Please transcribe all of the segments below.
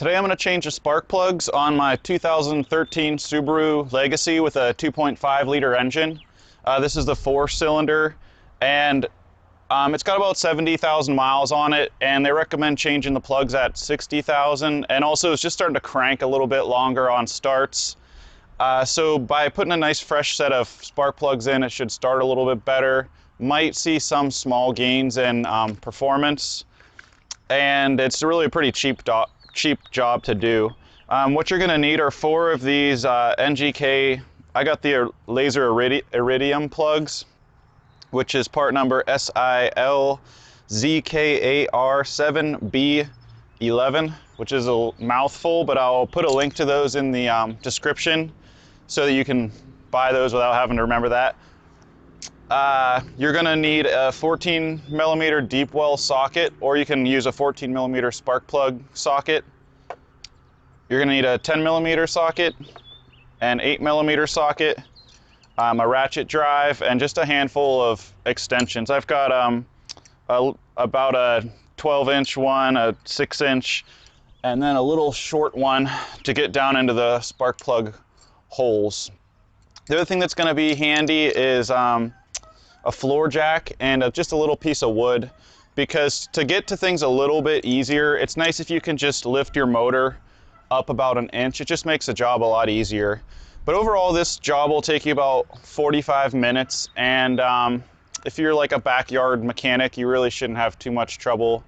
Today I'm going to change the spark plugs on my 2013 Subaru Legacy with a 2.5 liter engine. This is the 4-cylinder, and it's got about 70,000 miles on it, and they recommend changing the plugs at 60,000, and also it's just starting to crank a little bit longer on starts. So by putting a nice fresh set of spark plugs in, it should start a little bit better. Might see some small gains in performance, and it's really a pretty cheap job to do. What you're going to need are 4 of these NGK. I got the laser iridium plugs, which is part number SILZKAR7B11, which is a mouthful, but I'll put a link to those in the description so that you can buy those without having to remember that. You're going to need a 14 millimeter deep well socket, or you can use a 14 millimeter spark plug socket. You're going to need a 10 millimeter socket, an 8 millimeter socket, a ratchet drive, and just a handful of extensions. I've got about a 12-inch one, a 6-inch, and then a little short one to get down into the spark plug holes. The other thing that's going to be handy is a floor jack and just a little piece of wood, because to get to things a little bit easier, it's nice if you can just lift your motor up about an inch. It just makes the job a lot easier. But overall, this job will take you about 45 minutes, and if you're like a backyard mechanic, you really shouldn't have too much trouble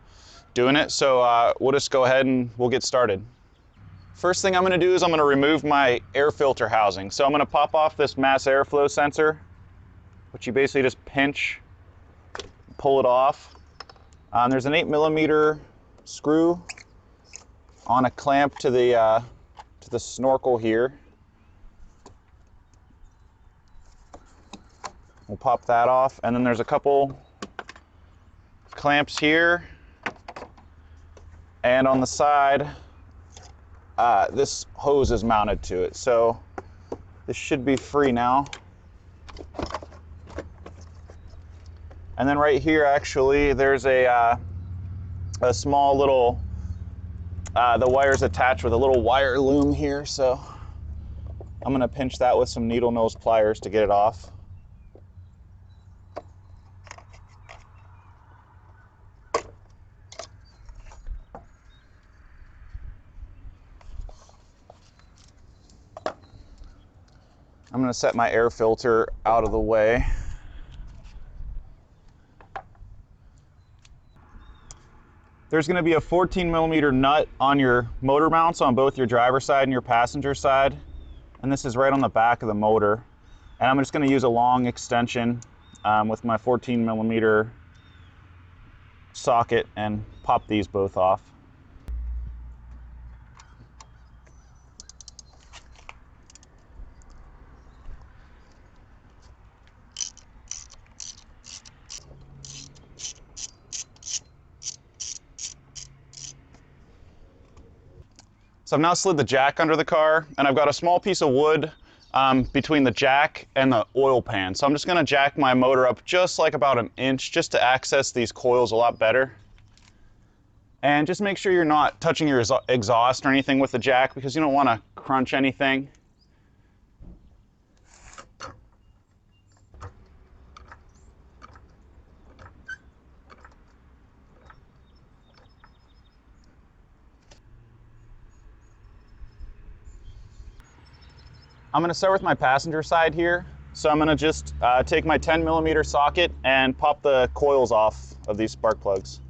doing it. So we'll just go ahead and we'll get started. First thing I'm going to do is I'm going to remove my air filter housing. So I'm going to pop off this mass airflow sensor, which you basically just pinch, pull it off. There's an 8 millimeter screw on a clamp to the snorkel here. We'll pop that off, and then there's a couple clamps here, and on the side, this hose is mounted to it, so this should be free now. And then right here, actually, there's a small little, the wire's attached with a little wire loom here, so I'm going to pinch that with some needle nose pliers to get it off. I'm going to set my air filter out of the way. There's going to be a 14 millimeter nut on your motor mounts on both your driver's side and your passenger side. And this is right on the back of the motor. And I'm just going to use a long extension with my 14 millimeter socket and pop these both off. So I've now slid the jack under the car, and I've got a small piece of wood between the jack and the oil pan. So I'm just going to jack my motor up just like about an inch just to access these coils a lot better. And just make sure you're not touching your exhaust or anything with the jack, because you don't want to crunch anything. I'm going to start with my passenger side here. So I'm going to just take my 10 millimeter socket and pop the coils off of these spark plugs.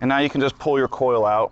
And now you can just pull your coil out.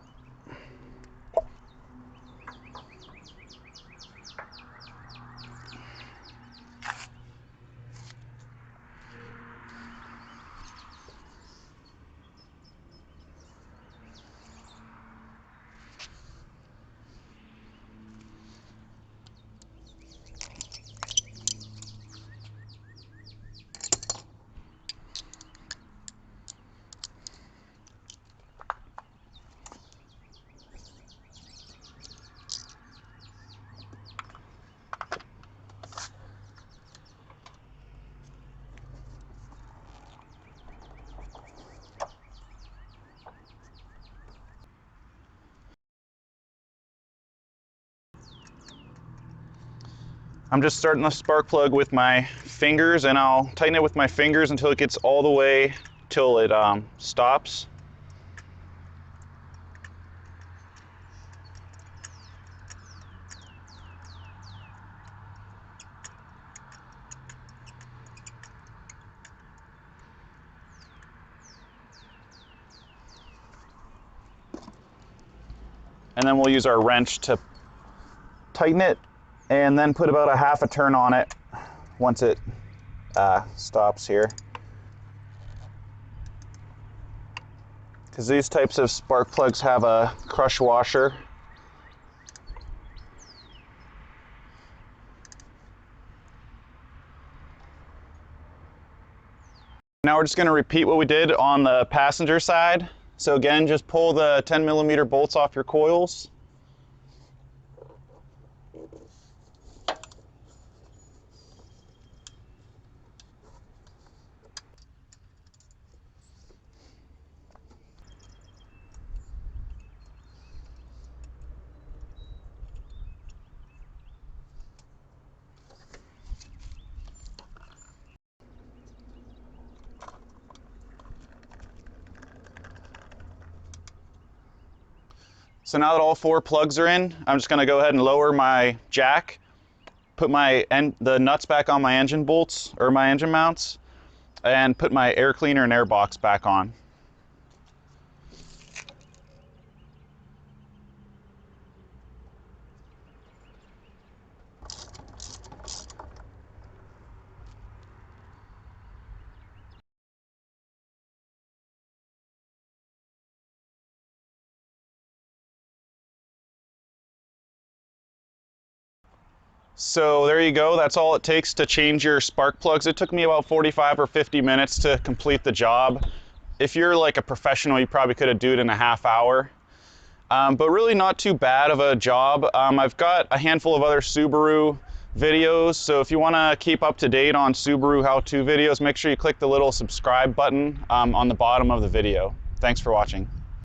I'm just starting the spark plug with my fingers, and I'll tighten it with my fingers until it gets all the way till it stops. And then we'll use our wrench to tighten it, and then put about a half a turn on it once it stops here. Because these types of spark plugs have a crush washer. Now we're just going to repeat what we did on the passenger side. So again, just pull the 10mm bolts off your coils. So now that all 4 plugs are in, I'm just going to go ahead and lower my jack, put the nuts back on my engine bolts, or my engine mounts, and put my air cleaner and air box back on. So there you go, that's all it takes to change your spark plugs. It took me about 45 or 50 minutes to complete the job. If you're like a professional, you probably could have done it in a half hour. But really not too bad of a job. I've got a handful of other Subaru videos, so if you want to keep up to date on Subaru how-to videos, make sure you click the little subscribe button on the bottom of the video. Thanks for watching.